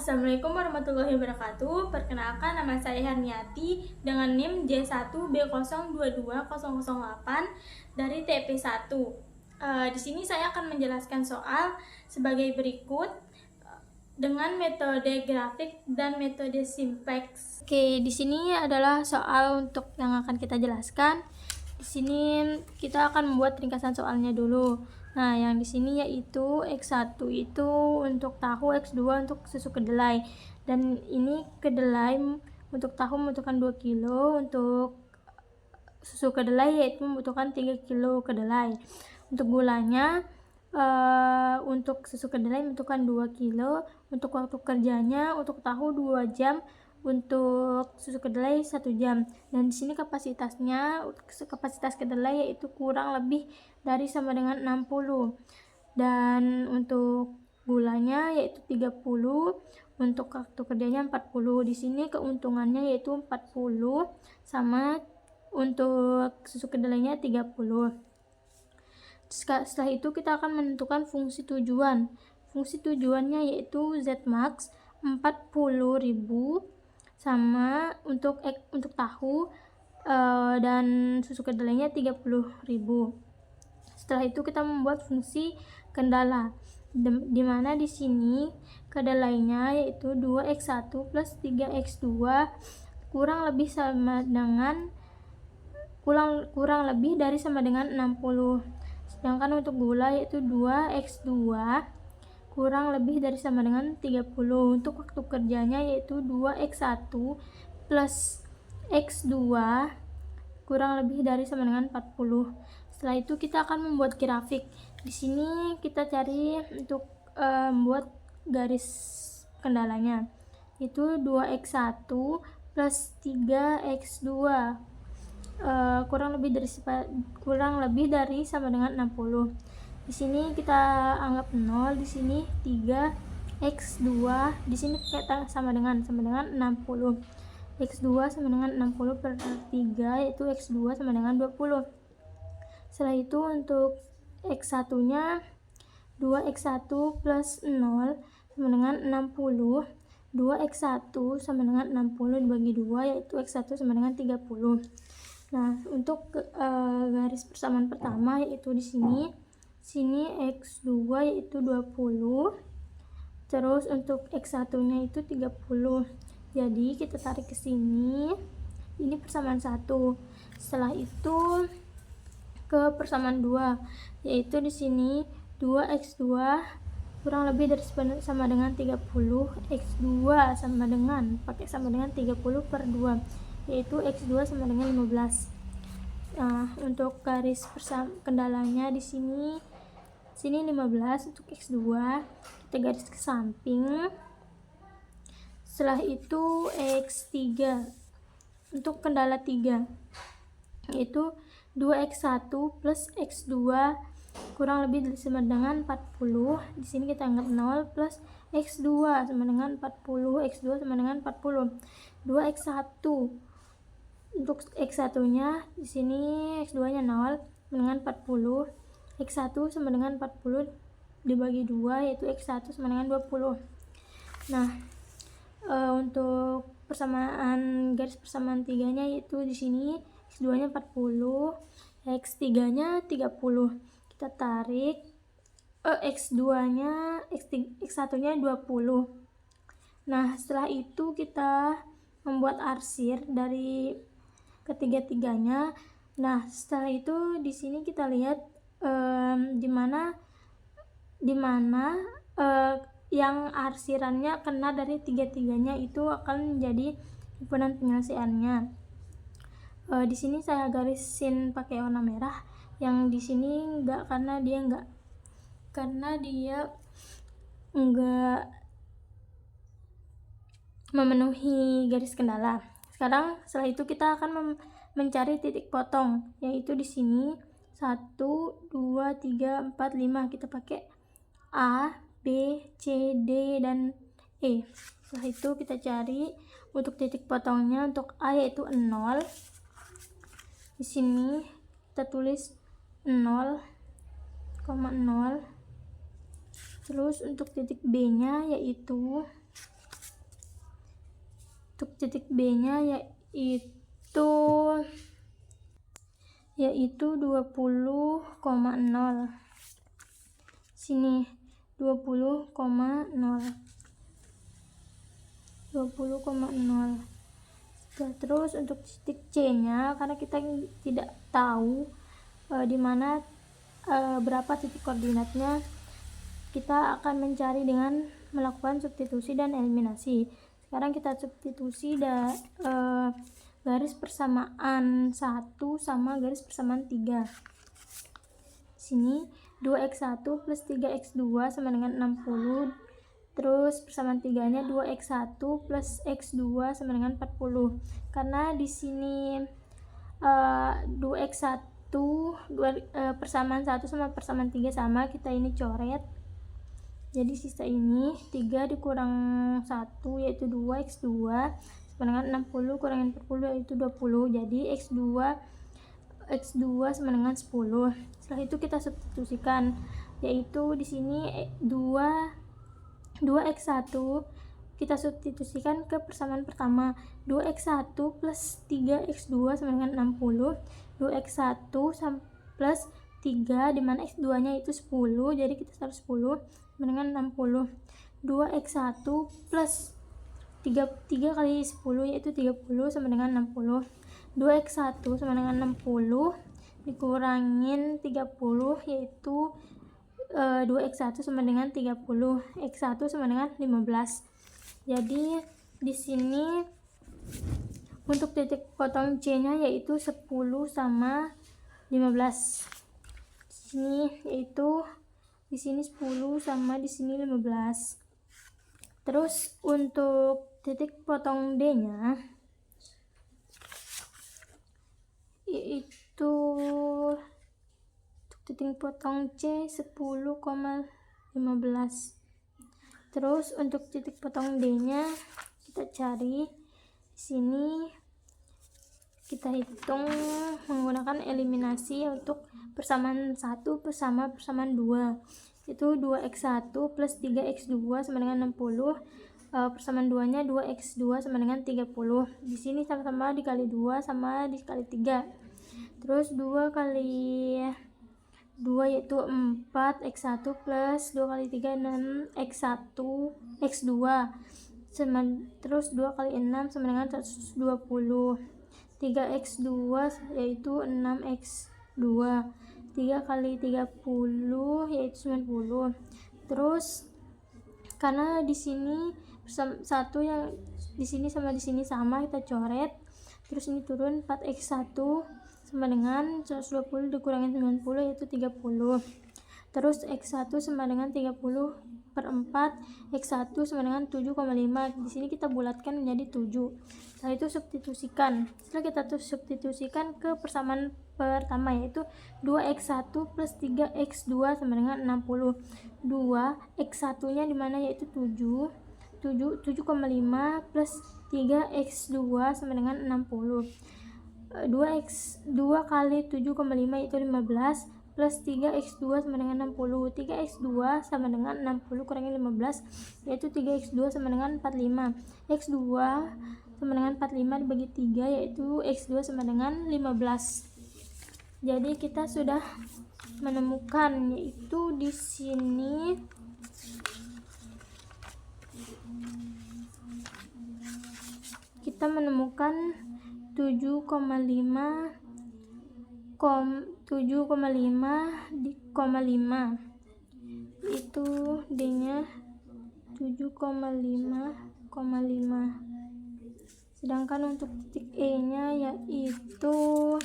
Assalamualaikum warahmatullahi wabarakatuh. Perkenalkan, nama saya Herniati dengan NIM J1B022008 dari TP1. Di sini saya akan menjelaskan soal sebagai berikut dengan metode grafik dan metode simplex. Oke, di sini adalah soal untuk yang akan kita jelaskan. Di sini kita akan membuat ringkasan soalnya dulu. Nah, yang di sini yaitu X1 itu untuk tahu, X2 untuk susu kedelai. Dan ini kedelai untuk tahu membutuhkan 2 kilo, untuk susu kedelai yaitu membutuhkan 3 kilo kedelai. Untuk gulanya untuk susu kedelai membutuhkan 2 kilo, untuk waktu kerjanya untuk tahu 2 jam, untuk susu kedelai 1 jam. Dan di sini kapasitas kedelai yaitu kurang lebih dari sama dengan 60. Dan untuk gulanya yaitu 30, untuk waktu kerjanya 40. Di sini keuntungannya yaitu 40 sama untuk susu kedelainya 30. Setelah itu kita akan menentukan fungsi tujuan. Fungsi tujuannya yaitu Zmax 40.000 sama untuk tahu dan susu kedelainya 30.000. Setelah itu kita membuat fungsi kendala, di mana di sini kedelainya yaitu 2x1 plus 3x2 kurang lebih dari sama dengan 60. Sedangkan untuk gula yaitu 2x2 kurang lebih dari sama dengan 30. Untuk waktu kerjanya yaitu 2x1 plus x2 kurang lebih dari sama dengan 40. Setelah itu kita akan membuat grafik. Di sini kita cari untuk membuat garis kendalanya. Itu 2x1 plus 3x2 kurang lebih dari sama dengan 60. Di sini kita anggap 0, di sini 3x2, di sini kita sama dengan 60. X2 sama dengan 60 per 3 yaitu X2 sama dengan 20. Setelah itu untuk X1 nya 2x1 plus 0 sama dengan 60. 2x1 sama dengan 60 dibagi 2 yaitu x1 sama dengan 30. Nah, untuk garis persamaan pertama yaitu di sini x2 yaitu 20. Terus untuk x1 nya itu 30. Jadi kita tarik ke sini. Ini persamaan 1. Setelah itu ke persamaan 2 yaitu di sini 2x2 kurang lebih dari sama dengan 30. X2 sama dengan 30 per 2 yaitu x2 sama dengan 15. Nah, untuk garis kendalanya di sini 15 untuk x2 kita garis ke samping. Setelah itu x3 untuk kendala 3 yaitu 2x1 plus x2 kurang lebih sama dengan 40. Di sini kita anggap 0 plus x2 sama dengan 40. X2 sama dengan 40. 2x1 untuk x1 nya di sini x2 nya 0 dengan 40. X1 sama dengan 40 dibagi 2 yaitu x1 sama dengan 20. Nah, untuk garis persamaan 3 nya yaitu di sini x2 nya 40, x3 nya 30. Kita tarik x1 nya 20. Nah, setelah itu kita membuat arsir dari ketiga-tiganya. Nah, setelah itu di sini kita lihat di mana yang arsirannya kena dari tiga-tiganya itu akan menjadi himpunan penyelesaiannya. Di sini saya garisin pakai warna merah, yang di sini enggak karena dia enggak memenuhi garis kendala. Setelah itu kita akan mencari titik potong, yaitu di sini 1 2 3 4 5. Kita pakai A, B, C, D, dan E. Setelah itu kita cari untuk titik potongnya. Untuk A yaitu 0. Di sini kita tulis 0,0. Terus untuk titik B nya yaitu Untuk titik B-nya yaitu 20,0. Sini 20,0. Terus untuk titik C-nya, karena kita tidak tahu di mana berapa titik koordinatnya, kita akan mencari dengan melakukan substitusi dan eliminasi. Sekarang kita substitusi garis persamaan 1 sama garis persamaan 3. Sini 2x1 plus 3x2 sama dengan 60. Terus persamaan 3-nya 2x1 plus x2 sama dengan 40. Karena di sini 2x1 persamaan 1 sama persamaan 3 sama, kita ini coret. Jadi sisa ini 3 dikurang 1 yaitu 2x2 sama dengan 60 kurangin 40 yaitu 20. Jadi x2 sama dengan 10. Setelah itu kita substitusikan, yaitu di sini 2x1 kita substitusikan ke persamaan pertama. 2x1 plus 3x2 sama dengan 60. 2x1 plus 3 dimana x2 nya itu 10, jadi kita taruh 10 sama dengan 60. 2x1 plus 3 kali 10 yaitu 30 sama dengan 60. 2x1 sama dengan 60 dikurangin 30 yaitu 2x1 sama dengan 30, x1 sama dengan 15. Jadi di sini untuk titik potong C-nya yaitu 10 sama 15. Di sini yaitu di sini 10 sama di sini 15. Terus untuk titik potong D-nya yaitu titik potong C 10,15. Terus untuk titik potong D-nya kita cari di sini, kita hitung menggunakan eliminasi untuk persamaan 1 bersama persamaan 2. Itu 2x1 plus 3x2 sama dengan 60. Persamaan 2-nya 2x2 sama dengan 30. Di sini sama-sama dikali 2 sama dikali 3. Terus 2 kali 2 yaitu 4, x1 plus 2 kali 3 6, x1 x2 sama, terus 2 kali 6 sama dengan 120. 3x2 yaitu 6x2. 3 kali 30 yaitu 90. Terus karena di sini satu yang di sini sama di sini sama, kita coret. Terus ini turun 4x1 sama dengan 120 dikurangin 90 yaitu 30. Terus x1 sama dengan 30 per 4, x1 sama dengan 7,5. Di sini kita bulatkan menjadi 7. Setelah itu substitusikan. Setelah kita substitusikan ke persamaan pertama yaitu 2x1 plus 3x2 sama dengan 60. 2x1 nya dimana yaitu 7,5 plus 3x2 sama dengan 60. 2 kali 7,5 yaitu 15 plus 3x2 sama dengan 60. 3x2 sama dengan 60 kurangi 15 yaitu 3x2 sama dengan 45. x2 sama dengan 45 dibagi 3 yaitu x2 sama dengan 15. Jadi kita sudah menemukan, yaitu di sini kita menemukan 7,5 di 5, itu D nya 7,5,5. Sedangkan untuk titik E nya yaitu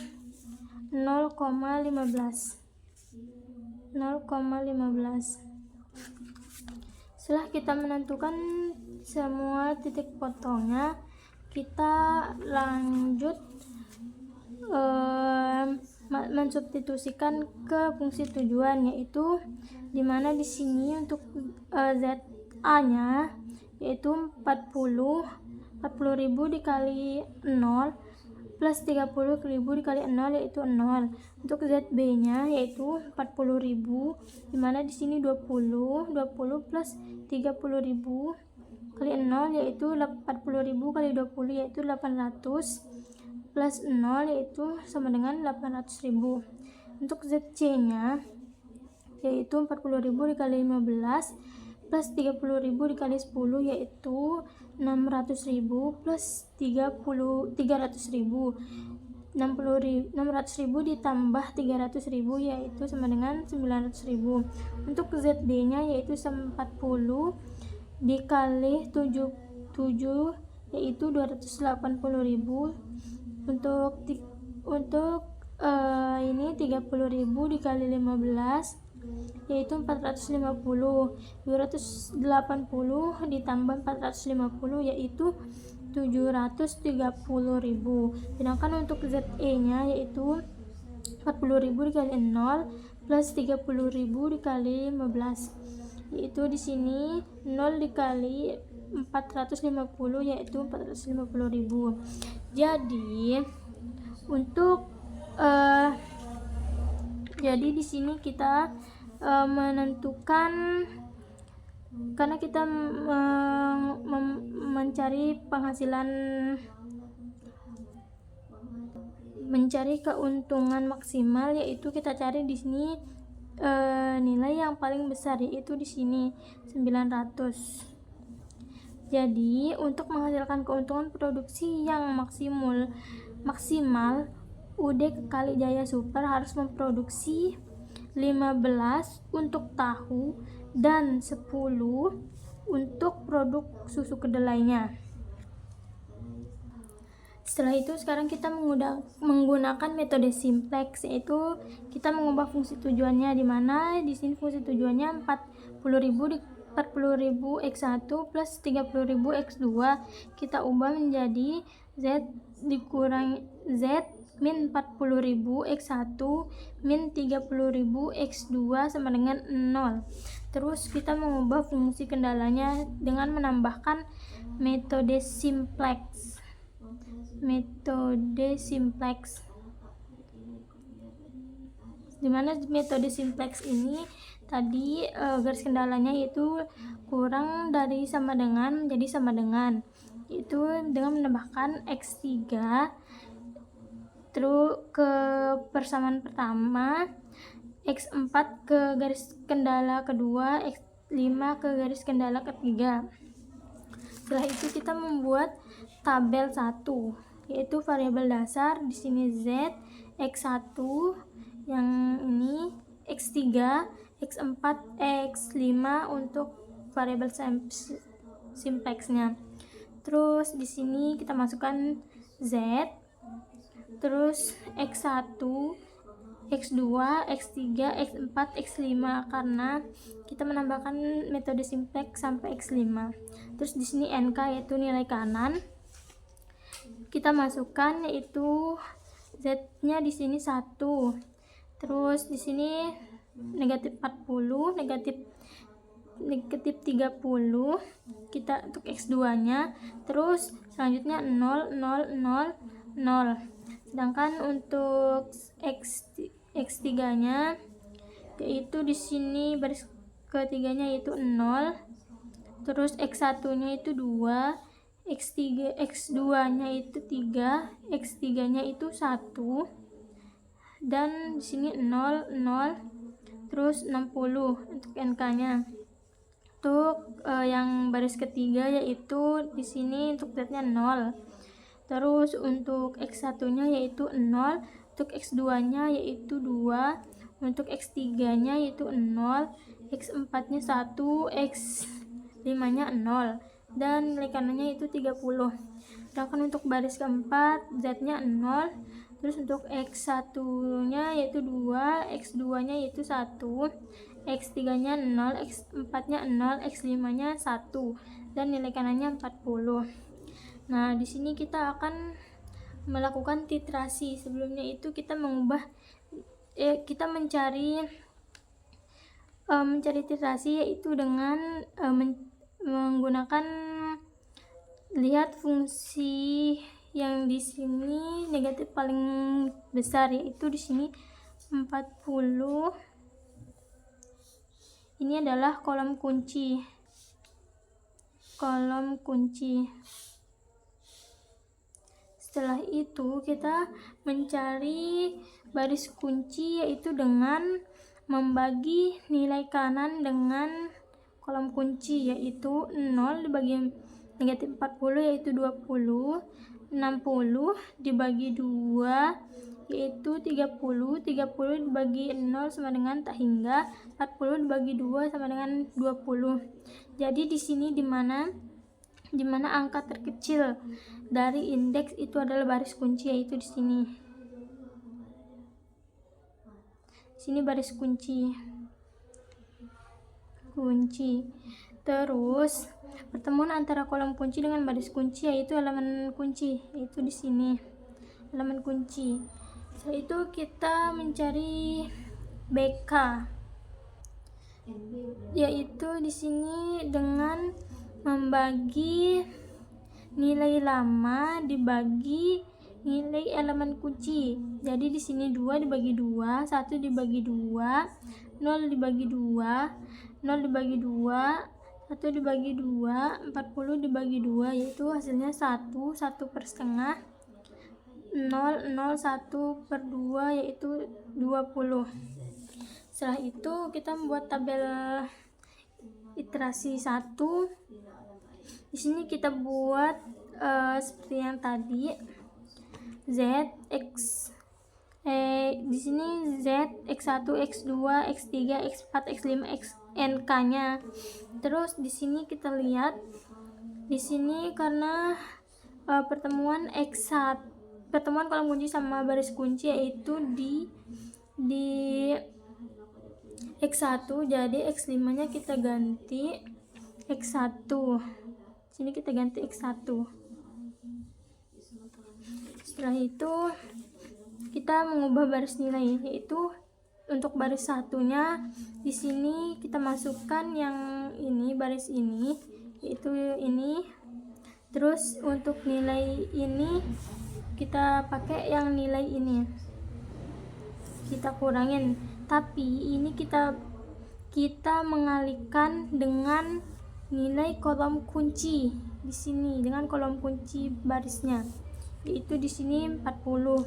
0,15. Setelah kita menentukan semua titik potongnya, kita lanjut mensubstitusikan ke fungsi tujuan, yaitu dimana di sini untuk ZA-nya yaitu 40.000 dikali 0 plus 30.000 dikali 0 yaitu 0. Untuk ZB-nya yaitu 40.000 dimana di sini 20 plus 30.000 kali 0 yaitu 40.000 kali 20 yaitu 800 plus 0 yaitu sama dengan 800.000. Untuk ZC nya yaitu 40.000 dikali 15 plus 30.000 dikali 10 yaitu 600.000 plus 300.000. 600.000 ditambah 300.000 yaitu sama dengan 900.000. Untuk ZD nya yaitu 40 dikali 7 yaitu 280.000. Untuk ini 30.000 dikali 15 yaitu 450. 280 ditambah 450 yaitu 730.000. Sedangkan untuk ZE nya yaitu 40.000 dikali 0 plus 30.000 dikali 15 yaitu di sini 0 dikali 450 yaitu 450.000. Jadi untuk jadi di sini kita menentukan, karena kita mencari penghasilan, mencari keuntungan maksimal, yaitu kita cari di sini nilai yang paling besar, yaitu di sini 900. Jadi untuk menghasilkan keuntungan produksi yang maksimal UD Kali Jaya Super harus memproduksi 15 untuk tahu dan 10 untuk produk susu kedelainya. Setelah itu sekarang kita menggunakan metode simplex, yaitu kita mengubah fungsi tujuannya, di mana di sini fungsi tujuannya 40.000 X1 plus 30.000 X2 kita ubah menjadi Z dikurang Z min 40.000 X1 min 30.000 X2 sama dengan 0. Terus kita mengubah fungsi kendalanya dengan menambahkan metode simplex. Dimana metode simplex ini tadi garis kendalanya yaitu kurang dari sama dengan menjadi sama dengan, itu dengan menambahkan X3 terus ke persamaan pertama, X4 ke garis kendala kedua, X5 ke garis kendala ketiga. Setelah itu kita membuat tabel 1, yaitu variabel dasar di sini Z, X1 yang ini, X3, X4, X5 untuk variabel simplexnya. Terus di sini kita masukkan Z, terus X1, X2, X3, X4, X5 karena kita menambahkan metode simplex sampai X5. Terus di sini NK yaitu nilai kanan. Kita masukkan yaitu Z-nya di sini 1. Terus di sini negatif 40, negatif 30 kita untuk X2-nya. Terus selanjutnya 0 0 0 0. Sedangkan untuk X3-nya yaitu di sini baris ketiganya yaitu 0. Terus X1-nya itu 2, X2-nya itu 3, X3-nya itu 1. Dan di sini 0 0 terus 60 untuk NK-nya. Untuk yang baris ketiga yaitu di sini untuk Z-nya 0. Terus untuk X1-nya yaitu 0, untuk X2-nya yaitu 2, untuk X3-nya yaitu 0, X4-nya 1, X5-nya 0, dan nilai kanannya itu 30. Sedangkan untuk baris keempat Z-nya 0, terus untuk X1-nya yaitu 2, X2-nya yaitu 1, X3-nya 0, X4-nya 0, X5-nya 1, dan nilai kanannya 40. Nah, di sini kita akan melakukan titrasi. Sebelumnya itu kita mengubah kita mencari titrasi yaitu dengan menggunakan, lihat fungsi yang di sini negatif paling besar, yaitu di sini 40. Ini adalah kolom kunci. kolom kunci. Setelah itu kita mencari baris kunci, yaitu dengan membagi nilai kanan dengan kolom kunci, yaitu 0 dibagi negatif 40 yaitu 20, 60 dibagi 2 yaitu 30, 30 dibagi 0 sama dengan tak hingga, 40 dibagi 2 sama dengan 20. Jadi di sini di mana angka terkecil dari indeks itu adalah baris kunci, yaitu di sini. Sini baris kunci. Terus pertemuan antara kolom kunci dengan baris kunci yaitu elemen kunci, yaitu di sini elemen kunci. Setelah itu kita mencari BK, yaitu di sini dengan membagi nilai lama dibagi nilai elemen kunci. Jadi di sini 2 dibagi 2, 1 dibagi 2, 0 dibagi 2, 0 dibagi 2, 1 dibagi 2, 40 dibagi 2 yaitu hasilnya 1, 1 per setengah, 0, 0, 1 per 2 yaitu 20. Setelah itu kita membuat tabel iterasi 1. Di sini kita buat seperti yang tadi, Z X di sini Z X1, X2, X3, X4, X5, XNK-nya. Terus di sini kita lihat di sini karena pertemuan kolom kunci sama baris kunci yaitu di X1, jadi X5-nya kita ganti X1. Sini kita ganti X1. Setelah itu kita mengubah baris nilai, yaitu untuk baris satunya di sini kita masukkan yang ini, baris ini, yaitu ini. Terus untuk nilai ini kita pakai yang nilai ini, kita kurangin, tapi ini kita mengalihkan dengan nilai kolom kunci di sini, dengan kolom kunci barisnya, yaitu di sini 40,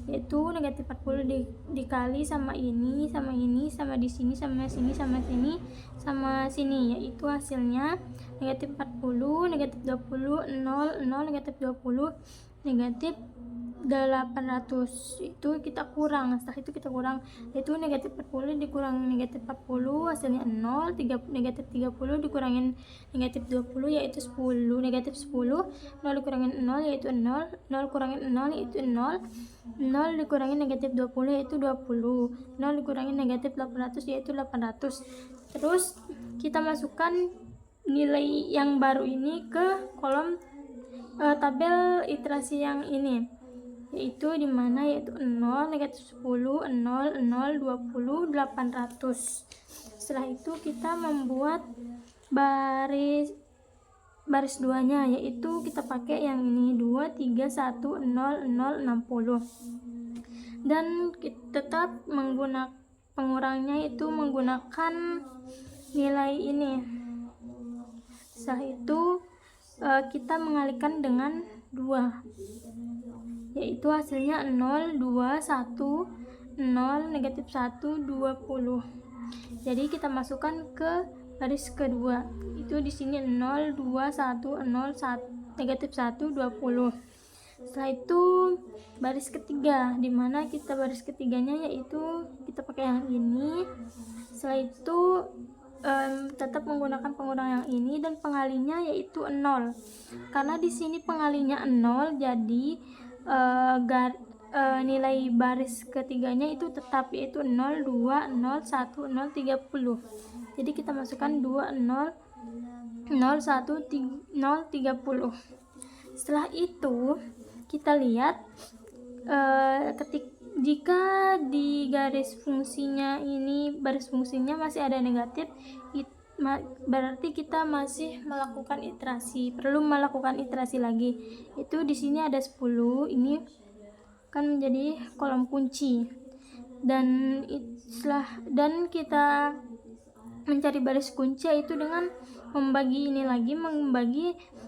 yaitu negatif 40 dikali sama ini sama ini sama di sini sama sini sama sini sama sini, yaitu hasilnya negatif 40, negatif 20, 0, 0, negatif 20, negatif 800. Itu kita kurang. Setelah itu kita kurang, yaitu negatif 40 dikurang negatif 40 hasilnya 0, negatif 30 dikurangin negatif 20 yaitu 10, negatif 10, 0 dikurangin 0 yaitu 0, 0 kurangin 0 yaitu 0, 0 dikurangin negatif 20 yaitu 20, 0 dikurangin negatif 800 yaitu 800. Terus kita masukkan nilai yang baru ini ke kolom tabel iterasi yang ini, yaitu dimana yaitu 0, negatif 10, 0, 0, 20, 800. Setelah itu kita membuat baris 2-nya, yaitu kita pakai yang ini 2, 3, 1, 0, 0, 60. Dan kita tetap menggunakan pengurangnya itu menggunakan nilai ini. Setelah itu kita mengalihkan dengan 2, yaitu hasilnya 0, 2, 1, 0, negatif 1, 20. Jadi kita masukkan ke baris kedua, itu di sini 0, 2, 1, 0, 1, negatif 1, 20. Setelah itu baris ketiga, dimana kita baris ketiganya yaitu kita pakai yang ini. Setelah itu tetap menggunakan pengurang yang ini dan pengalihnya yaitu 0. Karena di sini pengalihnya 0, jadi nilai baris ketiganya itu tetap, yaitu 0, 2, 0, 1, 0, 30. Jadi kita masukkan 2, 0, 0, 1, 0, 30. Setelah itu kita lihat jika di garis fungsinya ini, baris fungsinya masih ada negatif, berarti kita masih melakukan iterasi, perlu melakukan iterasi lagi. Itu di sini ada 10, ini akan menjadi kolom kunci. Dan kita mencari baris kunci yaitu dengan membagi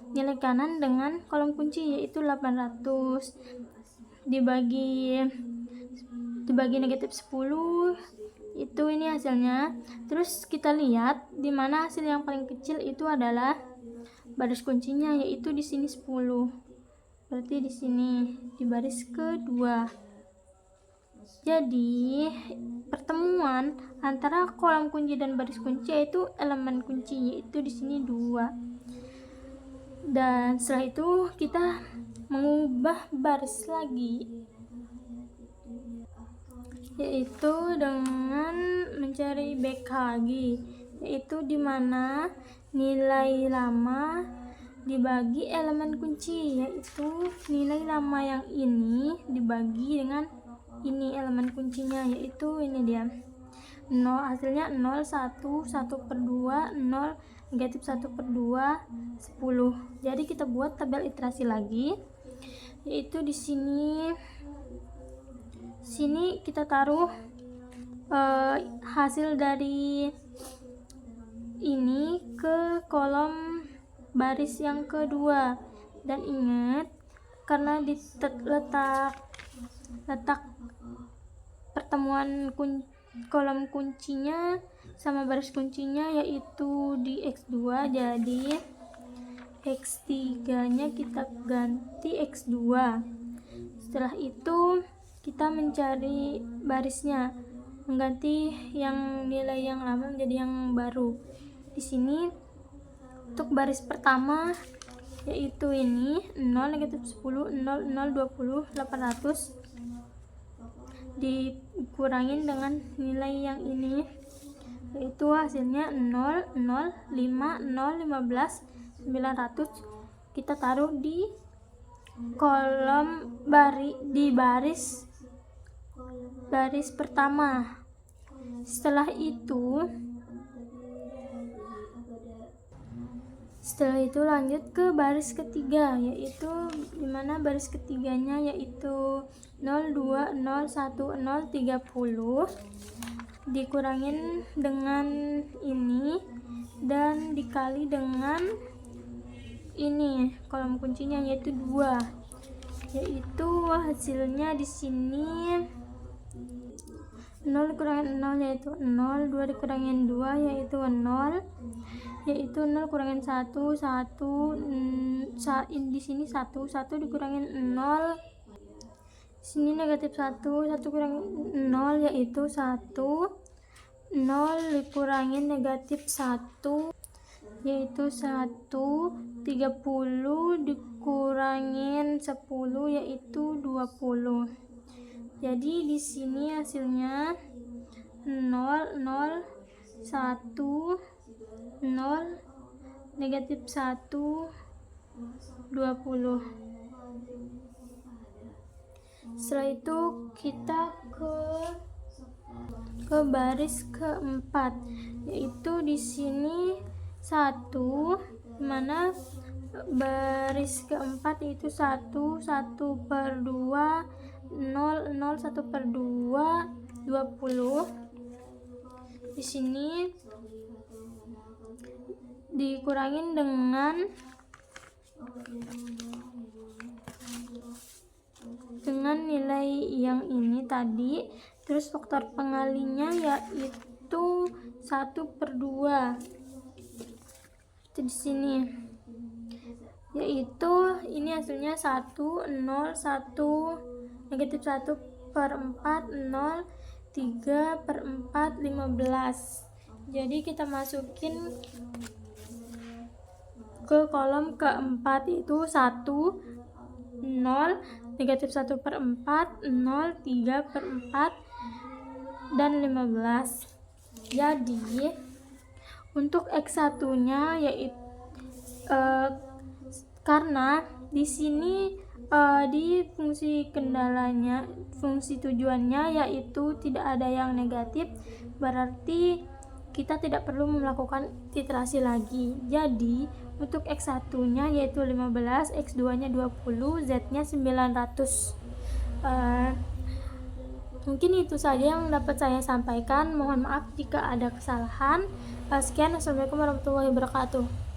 nilai kanan dengan kolom kunci, yaitu 800 dibagi negatif 10, itu ini hasilnya. Terus kita lihat di mana hasil yang paling kecil itu adalah baris kuncinya, yaitu di sini 10. Berarti di sini di baris kedua. Jadi pertemuan antara kolom kunci dan baris kunci yaitu elemen kunci, yaitu di sini 2. Dan setelah itu kita mengubah baris lagi, yaitu dengan mencari BKG, yaitu dimana nilai lama dibagi elemen kunci, yaitu nilai lama yang ini dibagi dengan ini elemen kuncinya, yaitu ini dia 0, hasilnya 0, 1, 1/2, 0, negatif 1/2, 10. Jadi kita buat tabel iterasi lagi, yaitu di sini kita taruh hasil dari ini ke kolom baris yang kedua. Dan ingat, karena di letak pertemuan kolom kuncinya sama baris kuncinya yaitu di X2, jadi X3 nya kita ganti X2. Setelah itu kita mencari barisnya, mengganti yang nilai yang lama menjadi yang baru. Di sini untuk baris pertama yaitu ini 0, negatif 10, 0, 0, 20, 800 dikurangin dengan nilai yang ini, yaitu hasilnya 0, 0, 5, 0, 15, 900. Kita taruh di kolom baris pertama. Setelah itu lanjut ke baris ketiga, yaitu dimana baris ketiganya yaitu 0, 2, 0, 1, 0, 30 dikurangin dengan ini dan dikali dengan ini kolom kuncinya yaitu 2, yaitu hasilnya di sini 0 dikurangin 0 yaitu 0, 2 dikurangin 2 yaitu 0, yaitu 0 kurangin 1, 1 di sini 1 dikurangin 0, sini negatif 1 kurangin 0 yaitu 1, 0 dikurangin negatif 1 yaitu 1, 30 dikurangin 10 yaitu 20. Jadi di sini hasilnya 0, 0, 1, 0, negatif 1, 20. Setelah itu kita ke baris keempat, yaitu di sini 1, dimana baris keempat itu 1, 1/2, 0, 0, 1/2, 20. Di sini dikurangin dengan nilai yang ini tadi, terus faktor pengalinya yaitu 1/2. Itu di sini, yaitu ini hasilnya 1, 0, 1, negatif 1/4, 0, 3/4, 15. Jadi kita masukin ke kolom keempat itu 1, 0, negatif 1/4, 0, 3/4, dan 15. Jadi untuk X1 nya yaitu karena di sini di fungsi kendalanya, fungsi tujuannya yaitu tidak ada yang negatif, berarti kita tidak perlu melakukan iterasi lagi. Jadi untuk X1 nya yaitu 15, X2 nya 20, Z nya 900. Mungkin itu saja yang dapat saya sampaikan. Mohon maaf jika ada kesalahan. Sekian, Assalamualaikum warahmatullahi wabarakatuh.